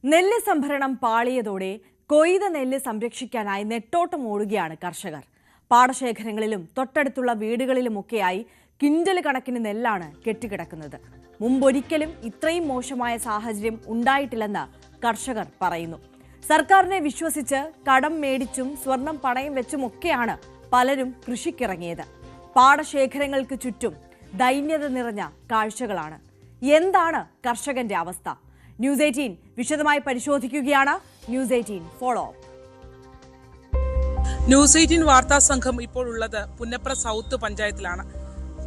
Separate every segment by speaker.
Speaker 1: നെല്ല് സംഭരണം പാളിയതോടെ കൊയ്ത നെല്ല് സംരക്ഷിക്കാനായി നെട്ടോട്ടം ഓടുകയാണ് കർഷകർ. പാടശേഖരങ്ങളിലും തൊട്ടടുത്തുള്ള വീടുകളിലുമൊക്കെയായി കിൻഡൽ കണക്കിന് നെല്ലാണ് കെട്ടിക്കിടക്കുന്നത്. മുമ്പൊരിക്കലും ഇത്രയും മോശമായ സാഹചര്യം ഉണ്ടായിട്ടില്ലെന്ന് കർഷകർ പറയുന്നു. സർക്കാരിനെ വിശ്വസിച്ച് കടം മേടിച്ചും സ്വർണം പണയം വെച്ചുമൊക്കെയാണ് പലരും കൃഷിക്കിറങ്ങിയത്. പാടശേഖരങ്ങൾക്ക് ചുറ്റും ദൈന്യത നിറഞ്ഞ കാഴ്ചകളാണ്. എന്താണ് കർഷകന്റെ അവസ്ഥ? ന്യൂസ് 18 വിശദമായി പരിശോധിക്കുകയാണ്. News 18 follow up.
Speaker 2: ന്യൂസ് 18 വാർത്താ സംഘം ഇപ്പോൾ ഉള്ളത് പുന്നപ്ര സൗത്ത് പഞ്ചായത്തിലാണ്.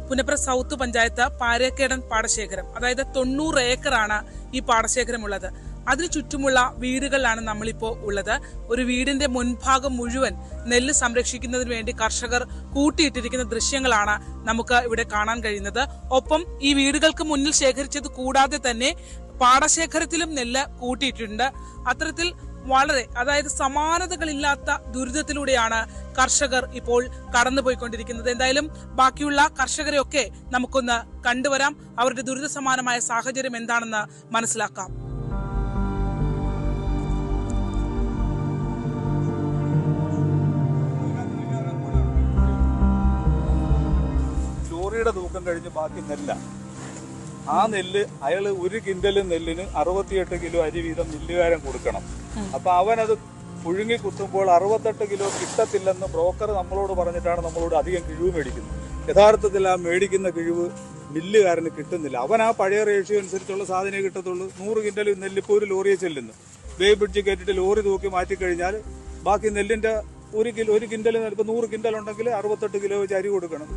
Speaker 2: പുന്നപ്ര സൗത്ത് പഞ്ചായത്ത് പാരക്കേടൻ പാടശേഖരം, അതായത് 90 ഏക്കറാണ് ഈ പാടശേഖരം ഉള്ളത്. അതിനു ചുറ്റുമുള്ള വീടുകളിലാണ് നമ്മളിപ്പോൾ ഉള്ളത്. ഒരു വീടിന്റെ മുൻഭാഗം മുഴുവൻ നെല്ല് സംരക്ഷിക്കുന്നതിന് വേണ്ടി കർഷകർ കൂട്ടിയിട്ടിരിക്കുന്ന ദൃശ്യങ്ങളാണ് നമുക്ക് ഇവിടെ കാണാൻ കഴിയുന്നത്. ഒപ്പം ഈ വീടുകൾക്ക് മുന്നിൽ ശേഖരിച്ചത് കൂടാതെ തന്നെ പാടശേഖരത്തിലും നെല്ല് കൂട്ടിയിട്ടുണ്ട്. അത്തരത്തിൽ അതായത് സമാനതകളില്ലാത്ത ദുരിതത്തിലൂടെയാണ് കർഷകർ ഇപ്പോൾ കടന്നുപോയിക്കൊണ്ടിരിക്കുന്നത്. എന്തായാലും ബാക്കിയുള്ള കർഷകരെയൊക്കെ നമുക്കൊന്ന് കണ്ടുവരാം. അവരുടെ ദുരിത സമാനമായ സാഹചര്യം എന്താണെന്ന് മനസ്സിലാക്കാം.
Speaker 3: ലോറിയുടെ തൂക്കം കഴിഞ്ഞ് ബാക്കി നെല്ല. ആ നെല്ല് അയാള് 1 കിൻഡല് നെല്ലിന് 68 കിലോ അരി വീതം മില്ലുകാരൻ കൊടുക്കണം. അപ്പൊ അവനത് പുഴുങ്ങി കുത്തുമ്പോൾ 68 കിലോ കിട്ടത്തില്ലെന്ന് ബ്രോക്കർ നമ്മളോട് പറഞ്ഞിട്ടാണ് നമ്മളോട് അധികം കിഴിവ് മേടിക്കുന്നത്. യഥാർത്ഥത്തിൽ ആ മേടിക്കുന്ന കിഴിവ് മില്ലുകാരന് കിട്ടുന്നില്ല. അവൻ ആ പഴയ റേഷ്യോ അനുസരിച്ചുള്ള സാധനമേ കിട്ടത്തുള്ളൂ. 100 കിൻഡൽ നെല്ലിപ്പോൾ ഒരു ലോറിയെ ചെല്ലുന്നു. വേ ബ്രിഡ്ജ് കയറ്റിട്ട് ലോറി തൂക്കി മാറ്റിക്കഴിഞ്ഞാൽ ബാക്കി നെല്ലിന്റെ 1 കിൻഡൽ ഇപ്പൊ 100 കിൻഡൽ ഉണ്ടെങ്കിൽ 68 കിലോ വെച്ച് അരി കൊടുക്കണം.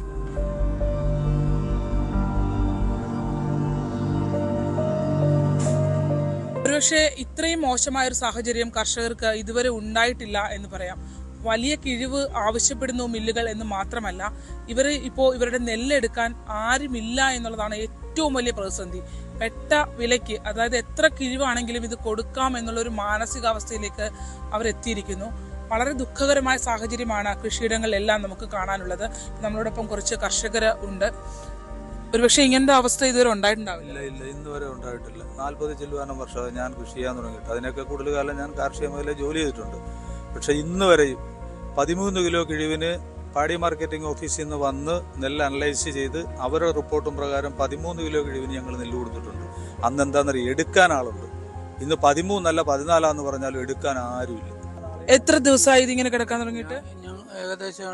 Speaker 2: ഒരുപക്ഷെ ഇത്രയും മോശമായ ഒരു സാഹചര്യം കർഷകർക്ക് ഇതുവരെ ഉണ്ടായിട്ടില്ല എന്ന് പറയാം. വലിയ കിഴിവ് ആവശ്യപ്പെടുന്നു മില്ലുകൾ എന്ന് മാത്രമല്ല, ഇവരുടെ നെല്ലെടുക്കാൻ ആരുമില്ല എന്നുള്ളതാണ് ഏറ്റവും വലിയ പ്രതിസന്ധി. പെട്ട വിലയ്ക്ക്, അതായത് എത്ര കിഴിവാണെങ്കിലും ഇത് കൊടുക്കാം എന്നുള്ളൊരു മാനസികാവസ്ഥയിലേക്ക് അവരെത്തിയിരിക്കുന്നു. വളരെ ദുഃഖകരമായ സാഹചര്യമാണ് കൃഷിയിടങ്ങളിലെല്ലാം നമുക്ക് കാണാനുള്ളത്. നമ്മളോടൊപ്പം കുറച്ച് കർഷകർ ഉണ്ട്. ഒരുപക്ഷെ ഇങ്ങനത്തെ അവസ്ഥ ഇതുവരെ ഉണ്ടായിട്ടുണ്ടാവില്ല.
Speaker 3: ഇല്ല, ഇന്ന് വരെ ഉണ്ടായിട്ടില്ല. 40 ചില്ലുവാനം വർഷമായി ഞാൻ കൃഷി ചെയ്യാൻ തുടങ്ങിയിട്ട്. അതിനൊക്കെ കൂടുതൽ കാലം ഞാൻ കാർഷിക മേഖലയിൽ ജോലി ചെയ്തിട്ടുണ്ട്. പക്ഷെ ഇന്ന് വരെയും 13 കിലോ കിഴിവിന് പാടി മാർക്കറ്റിംഗ് ഓഫീസിൽ നിന്ന് വന്ന് നെല്ല് അനലൈസ് ചെയ്ത് അവരുടെ റിപ്പോർട്ടും പ്രകാരം 13 കിലോ കിഴിവിന് ഞങ്ങൾ നെല്ല് കൊടുത്തിട്ടുണ്ട്. അന്ന് എന്താണെന്നറിയാം, എടുക്കാൻ ആളുണ്ട്. ഇന്ന് 13 അല്ല 14 പറഞ്ഞാലും എടുക്കാൻ ആരുമില്ല.
Speaker 2: എത്ര ദിവസമായി ഇതിങ്ങനെ കിടക്കാൻ തുടങ്ങിയിട്ട്?
Speaker 4: ഏകദേശം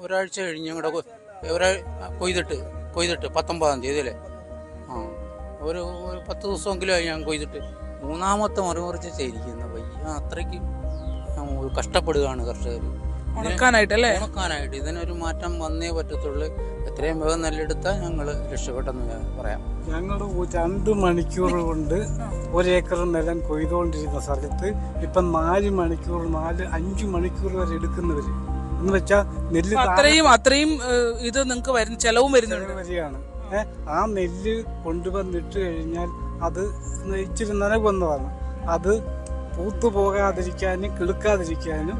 Speaker 4: ഒരാഴ്ച കഴിഞ്ഞ് ഞങ്ങളുടെ കൊയ്തിട്ട് 19-ാം തീയതി അല്ലേ, ഒരു 10 ദിവസമെങ്കിലും ആയി ഞാൻ കൊയ്തിട്ട്. 3-ാമത്തെ മറിച്ച് ചെയ്തിരിക്കുന്ന പയ്യ അത്രയ്ക്ക് കഷ്ടപ്പെടുകയാണ് കർഷകർ ഉണക്കാനായിട്ട്. ഇതിനൊരു മാറ്റം വന്നേ പറ്റത്തുള്ളൂ. എത്രയും വേഗം നെല്ലെടുത്താൽ ഞങ്ങൾ രക്ഷപ്പെട്ടെന്ന് പറയാം.
Speaker 5: ഞങ്ങൾ 2 മണിക്കൂർ കൊണ്ട് 1 ഏക്കർ നിലം കൊയ്തുകൊണ്ടിരുന്ന സ്ഥലത്ത് ഇപ്പം 4 മണിക്കൂർ 5 മണിക്കൂർ വരെ എടുക്കുന്നവർ എന്ന് വെച്ചാൽ നെല്ല്
Speaker 2: അത്രയും ഇത് നിങ്ങൾക്ക് വരുന്ന ചെലവും
Speaker 5: വരികയാണ്. ആ നെല്ല് കൊണ്ടുവന്നിട്ട് കഴിഞ്ഞാൽ അത് ഇച്ചിരി നനവന്നതാണ്. അത് പൂത്തു പോകാതിരിക്കാനും കിളുക്കാതിരിക്കാനും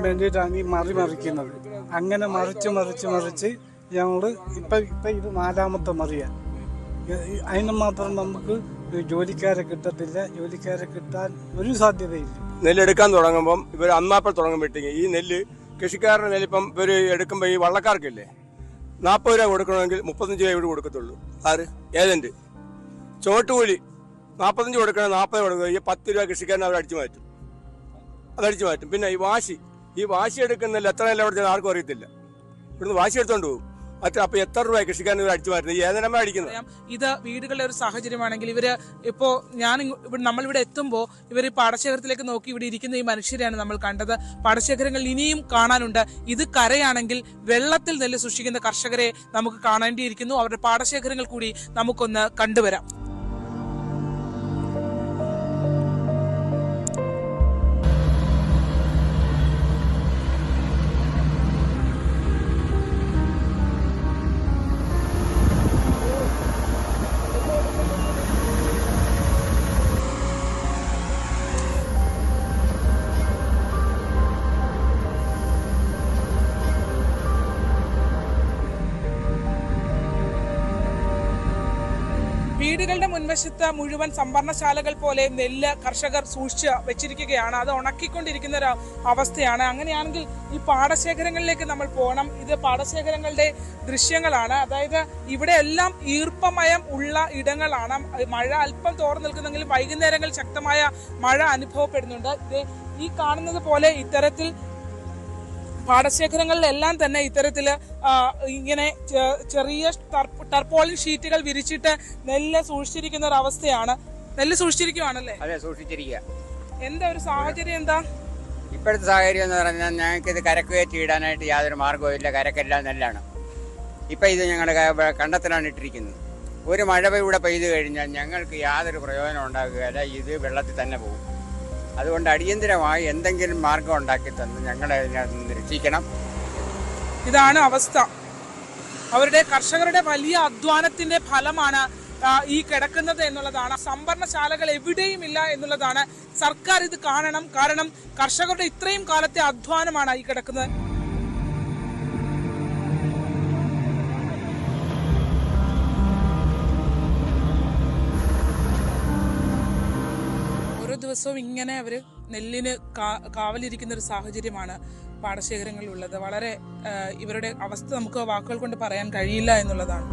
Speaker 5: വേണ്ടിയിട്ടാണ് ഈ മറിക്കുന്നത്. അങ്ങനെ മറിച്ച് ഞങ്ങൾ ഇപ്പം ഇത് 4-ാമത്തെ മറിയാണ്. അതിന് മാത്രം നമുക്ക് ജോലിക്കാരെ കിട്ടത്തില്ല. ജോലിക്കാരെ കിട്ടാൻ ഒരു സാധ്യതയില്ല.
Speaker 6: നെല്ലെടുക്കാൻ തുടങ്ങുമ്പം ഇവർ അന്നാപ്പോൾ തുടങ്ങുമ്പോഴത്തേക്ക് ഈ നെല്ല് കൃഷിക്കാരുടെ നെല്ലിപ്പം ഇവർ എടുക്കുമ്പോൾ ഈ വള്ളക്കാർക്കില്ലേ 40 രൂപ കൊടുക്കണമെങ്കിൽ 35 രൂപ ഇവിടെ കൊടുക്കത്തുള്ളൂ. ഏജന്റ് ചുവട്ടുകൂലി 45 കൊടുക്കണം, 40 കൊടുക്കുക. ഈ 10 രൂപ കൃഷിക്കാരനെ അവർ അടിച്ചു മാറ്റും. പിന്നെ ഈ വാശി എടുക്കുന്നില്ല എത്ര നെല്ല് അവിടെ ആർക്കും അറിയത്തില്ല. ഇവിടുന്ന് വാശി എടുത്തോണ്ട് പോകും. അപ്പൊ എത്ര രൂപ കൃഷിക്കാരൻ ഇവർ അടിച്ചു മാറ്റുന്നത്? ഏതെല്ലാം അടിക്കുന്നത്?
Speaker 2: ഇത് വീടുകളുടെ ഒരു സാഹചര്യമാണെങ്കിൽ ഇവര് ഇപ്പോ നമ്മളിവിടെ എത്തുമ്പോൾ ഇവർ പാടശേഖരത്തിലേക്ക് നോക്കി ഇവിടെ ഇരിക്കുന്ന ഈ മനുഷ്യരെയാണ് നമ്മൾ കണ്ടത്. പാടശേഖരങ്ങൾ ഇനിയും കാണാനുണ്ട്. ഇത് കരയാണെങ്കിൽ വെള്ളത്തിൽ നെല്ല് സൂക്ഷിക്കുന്ന കർഷകരെ നമുക്ക് കാണേണ്ടിയിരിക്കുന്നു. അവരുടെ പാടശേഖരങ്ങൾ കൂടി നമുക്കൊന്ന് കണ്ടുവരാം. വീടുകളുടെ മുൻവശത്ത് മുഴുവൻ സംഭരണശാലകൾ പോലെ നെല്ല് കർഷകർ സൂക്ഷിച്ച് വെച്ചിരിക്കുകയാണ്. അത് ഉണക്കിക്കൊണ്ടിരിക്കുന്ന ഒരു അവസ്ഥയാണ്. അങ്ങനെയാണെങ്കിൽ ഈ പാടശേഖരങ്ങളിലേക്ക് നമ്മൾ പോകണം. ഇത് പാടശേഖരങ്ങളുടെ ദൃശ്യങ്ങളാണ്. അതായത് ഇവിടെ എല്ലാം ഈർപ്പമയം ഉള്ള ഇടങ്ങളാണ്. മഴ അല്പം തോർന്നു നിൽക്കുന്നെങ്കിലും വൈകുന്നേരങ്ങളിൽ ശക്തമായ മഴ അനുഭവപ്പെടുന്നുണ്ട്. ഈ കാണുന്നത് പോലെ ഇത്തരത്തിൽ പാടശേഖരങ്ങളിലെല്ലാം തന്നെ ഇത്തരത്തില് ഇങ്ങനെ ചെറിയ ടർപോളിൻ ഷീറ്റുകൾ വിരിച്ചിട്ട് നെല്ല് സൂക്ഷിച്ചിരിക്കുന്ന ഒരു അവസ്ഥയാണ്. നെല്ല് സൂക്ഷിച്ചിരിക്കുവാണല്ലേ?
Speaker 7: അതെ, സൂക്ഷിച്ചിരിക്കുക.
Speaker 2: എന്താ ഒരു സാഹചര്യം? എന്താ
Speaker 7: ഇപ്പോഴത്തെ സാഹചര്യം എന്ന് പറഞ്ഞാൽ ഞങ്ങൾക്ക് ഇത് കരക്ക് കയറ്റി ഇടാനായിട്ട് യാതൊരു മാർഗവും ഇല്ല. കരക്കെല്ലാം നെല്ലാണ്. ഇപ്പം ഇത് ഞങ്ങളുടെ കണ്ടത്തിലാണ് ഇട്ടിരിക്കുന്നത്. ഒരു മഴ ഇവിടെ പെയ്തു കഴിഞ്ഞാൽ ഞങ്ങൾക്ക് യാതൊരു പ്രയോജനം ഉണ്ടാകുകയില്ല. ഇത് വെള്ളത്തിൽ തന്നെ പോകും. അതുകൊണ്ട് അടിയന്തരമായി എന്തെങ്കിലും മാർഗം ഉണ്ടാക്കി തന്ന് ഞങ്ങളെ ഇതിനകത്ത് രക്ഷിക്കണം.
Speaker 2: ഇതാണ് അവസ്ഥ. അവരുടെ കർഷകരുടെ വലിയ അധ്വാനത്തിന്റെ ഫലമാണ് ഈ കിടക്കുന്നത് എന്നുള്ളതാണ്. സംഭരണശാലകൾ എവിടെയും ഇല്ല എന്നുള്ളതാണ്. സർക്കാർ ഇത് കാണണം. കാരണം കർഷകരുടെ ഇത്രയും കാലത്തെ അധ്വാനമാണ് ഈ കിടക്കുന്നത്. ദിവസവും ഇങ്ങനെ അവര് നെല്ലിന് കാവലിരിക്കുന്ന ഒരു സാഹചര്യമാണ് പാടശേഖരങ്ങളിലുള്ളത്. വളരെ ഇവരുടെ അവസ്ഥ നമുക്ക് വാക്കുകൾ കൊണ്ട് പറയാൻ കഴിയില്ല എന്നുള്ളതാണ്.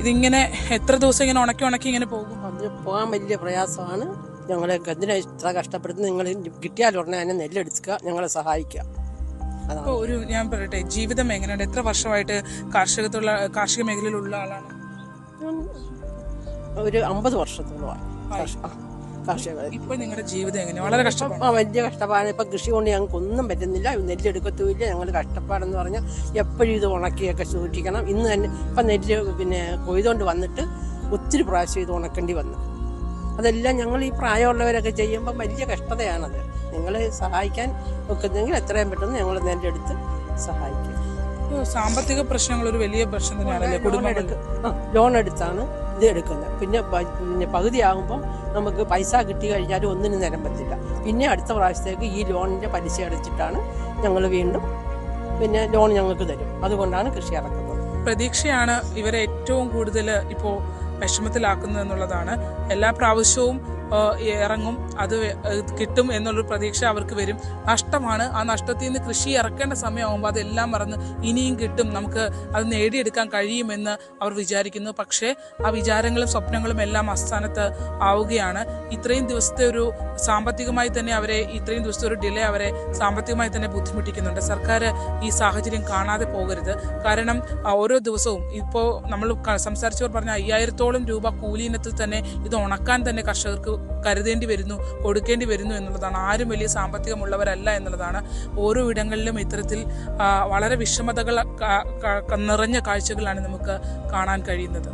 Speaker 2: ഇതിങ്ങനെ എത്ര ദിവസം ഇങ്ങനെ ഉണക്കി ഇങ്ങനെ പോകും?
Speaker 8: അതിന് പോകാൻ വലിയ പ്രയാസമാണ്. ഞങ്ങളെ എന്തിനാ ഇത്ര കഷ്ടപ്പെടുന്നത്? നിങ്ങൾ കിട്ടിയാൽ ഉടനെ തന്നെ നെല്ലെടുക്കുക, ഞങ്ങളെ സഹായിക്കുക.
Speaker 2: അപ്പോൾ ഞാൻ പറയട്ടെ, ജീവിതം എങ്ങനെയുണ്ട്? എത്ര വർഷമായിട്ട് കാർഷിക മേഖലയിലുള്ള ആളാണ്?
Speaker 8: ഒരു 50 വർഷത്തോളമായി കാർഷിക.
Speaker 2: ഇപ്പൊ നിങ്ങളുടെ ജീവിതം എങ്ങനെയാണ്? വളരെ കഷ്ടപ്പാട്.
Speaker 8: വലിയ കഷ്ടപ്പാടാണ്. ഇപ്പൊ കൃഷി കൊണ്ട് ഞങ്ങൾക്ക് ഒന്നും പറ്റുന്നില്ല. നെല്ലെടുക്കത്തുമില്ല. ഞങ്ങൾ കഷ്ടപ്പാടെന്ന് പറഞ്ഞാൽ എപ്പോഴും ഇത് ഉണക്കിയൊക്കെ സൂക്ഷിക്കണം. ഇന്ന് തന്നെ ഇപ്പം നെല്ല് കൊയ്തുകൊണ്ട് വന്നിട്ട് ഒത്തിരി പ്രാവശ്യം ഇത് ഉണക്കേണ്ടി വന്നു. അതെല്ലാം ഞങ്ങൾ ഈ പ്രായമുള്ളവരൊക്കെ ചെയ്യുമ്പോൾ വലിയ കഷ്ടതയാണത്. നിങ്ങൾ സഹായിക്കാൻ ഒക്കുന്നെങ്കിൽ എത്രയും പെട്ടെന്ന് ഞങ്ങൾ നെല്ലെടുത്ത് സഹായിക്കും.
Speaker 2: സാമ്പത്തിക പ്രശ്നങ്ങൾ ഒരു വലിയ പ്രശ്നം തന്നെയാണല്ലേ കുടുംബങ്ങൾക്ക്?
Speaker 8: ലോൺ എടുത്താണ് ഇത് എടുക്കുന്നത്. പിന്നെ പകുതിയാകുമ്പോൾ നമുക്ക് പൈസ കിട്ടി കഴിഞ്ഞാലും ഒന്നിനും നേരം പറ്റില്ല. പിന്നെ അടുത്ത പ്രാവശ്യത്തേക്ക് ഈ ലോണിൻ്റെ പലിശ അടച്ചിട്ടാണ് ഞങ്ങൾ വീണ്ടും ലോൺ ഞങ്ങൾക്ക് തരും. അതുകൊണ്ടാണ് കൃഷി ഇറക്കുന്നത്.
Speaker 2: പ്രതീക്ഷയാണ് ഇവരെ ഏറ്റവും കൂടുതൽ ഇപ്പോൾ വിഷമത്തിലാക്കുന്നത് എന്നുള്ളതാണ്. എല്ലാ പ്രാവശ്യവും ഇറങ്ങും, അത് കിട്ടും എന്നുള്ളൊരു പ്രതീക്ഷ അവർക്ക് വരും. നഷ്ടമാണ്. ആ നഷ്ടത്തിൽ നിന്ന് കൃഷി ഇറക്കേണ്ട സമയമാകുമ്പോൾ അതെല്ലാം മറന്ന് ഇനിയും കിട്ടും, നമുക്ക് അത് നേടിയെടുക്കാൻ കഴിയുമെന്ന് അവർ വിചാരിക്കുന്നു. പക്ഷേ ആ വിചാരങ്ങളും സ്വപ്നങ്ങളും എല്ലാം അസ്ഥാനത്ത് ആവുകയാണ്. ഇത്രയും ദിവസത്തെ ഒരു സാമ്പത്തികമായി തന്നെ ഇത്രയും ദിവസത്തെ ഒരു ഡിലേ അവരെ സാമ്പത്തികമായി തന്നെ ബുദ്ധിമുട്ടിക്കുന്നുണ്ട്. സർക്കാർ ഈ സാഹചര്യം കാണാതെ പോകരുത്. കാരണം ഓരോ ദിവസവും ഇപ്പോൾ നമ്മൾ സംസാരിച്ചവർ പറഞ്ഞ 5000-ഓളം രൂപ കൂലി ഇനത്തിൽ തന്നെ ഇത് ഉണക്കാൻ തന്നെ കർഷകർക്ക് കരുതേണ്ടി വരുന്നു, കൊടുക്കേണ്ടി വരുന്നു എന്നുള്ളതാണ്. ആരും വലിയ സാമ്പത്തികമുള്ളവരല്ല എന്നുള്ളതാണ്. ഓരോ ഇടങ്ങളിലും ഇത്തരത്തിൽ വളരെ വിഷമതകൾ നിറഞ്ഞ കാഴ്ചകളാണ് നമുക്ക് കാണാൻ കഴിയുന്നത്.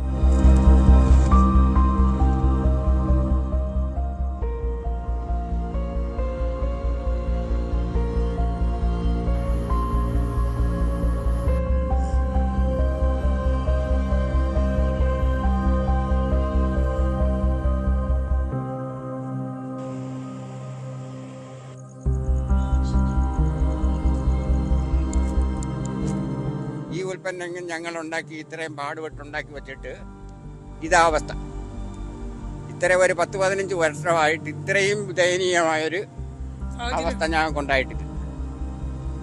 Speaker 7: ഉൽപ്പന്നങ്ങൾ ഞങ്ങൾ ഉണ്ടാക്കി ഇത്രയും പാടുപെട്ടുണ്ടാക്കി വെച്ചിട്ട് ഇതാ അവസ്ഥ. ഇത്ര ഒരു 10-15 വർഷമായിട്ട് ഇത്രയും ദയനീയമായൊരു അവസ്ഥ ഞങ്ങൾക്ക് ഉണ്ടായിട്ടില്ല.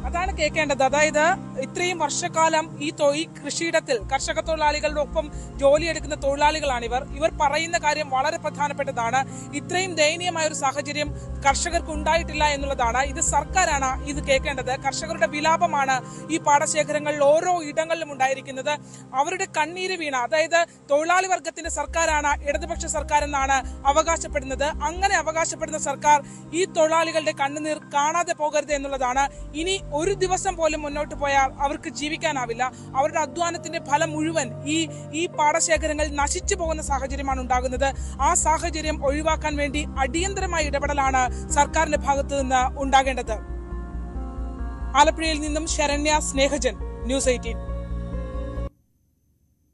Speaker 2: അതാണ് കേൾക്കേണ്ടത്. അതായത് ഇത്രയും വർഷക്കാലം ഈ കൃഷിയിടത്തിൽ കർഷക തൊഴിലാളികളുടെ ഒപ്പം ജോലിയെടുക്കുന്ന തൊഴിലാളികളാണ് ഇവർ പറയുന്ന കാര്യം വളരെ പ്രധാനപ്പെട്ടതാണ്. ഇത്രയും ദയനീയമായ ഒരു സാഹചര്യം കർഷകർക്ക് ഉണ്ടായിട്ടില്ല എന്നുള്ളതാണ്. ഇത് സർക്കാരാണ് ഇത് കേൾക്കേണ്ടത്. കർഷകരുടെ വിലാപമാണ് ഈ പാടശേഖരങ്ങളിൽ ഓരോ ഇടങ്ങളിലും ഉണ്ടായിരിക്കുന്നത്. അവരുടെ കണ്ണീര് വീണ, അതായത് തൊഴിലാളി വർഗത്തിന്റെ സർക്കാരാണ് ഇടതുപക്ഷ സർക്കാർ എന്നാണ് അവകാശപ്പെടുന്നത്. അങ്ങനെ അവകാശപ്പെടുന്ന സർക്കാർ ഈ തൊഴിലാളികളുടെ കണ്ണുനീർ കാണാതെ പോകരുത് എന്നുള്ളതാണ്. ഇനി ഒരു ദിവസം പോലും മുന്നോട്ട് പോയാൽ അവർക്ക് ജീവിക്കാനാവില്ല. അവരുടെ അധ്വാനത്തിന്റെ ഫലം മുഴുവൻ ഈ പാടശേഖരങ്ങളിൽ നശിച്ചു പോകുന്ന സാഹചര്യമാണ് ഉണ്ടാകുന്നത്. ആ സാഹചര്യം ഒഴിവാക്കാൻ വേണ്ടി അടിയന്തരമായ ഇടപെടലാണ് സർക്കാരിന്റെ ഭാഗത്ത് നിന്ന് ഉണ്ടാകേണ്ടത്. ആലപ്പുഴയിൽ നിന്നും ശരണ്യ സ്നേഹജൻ, ന്യൂസ് 18.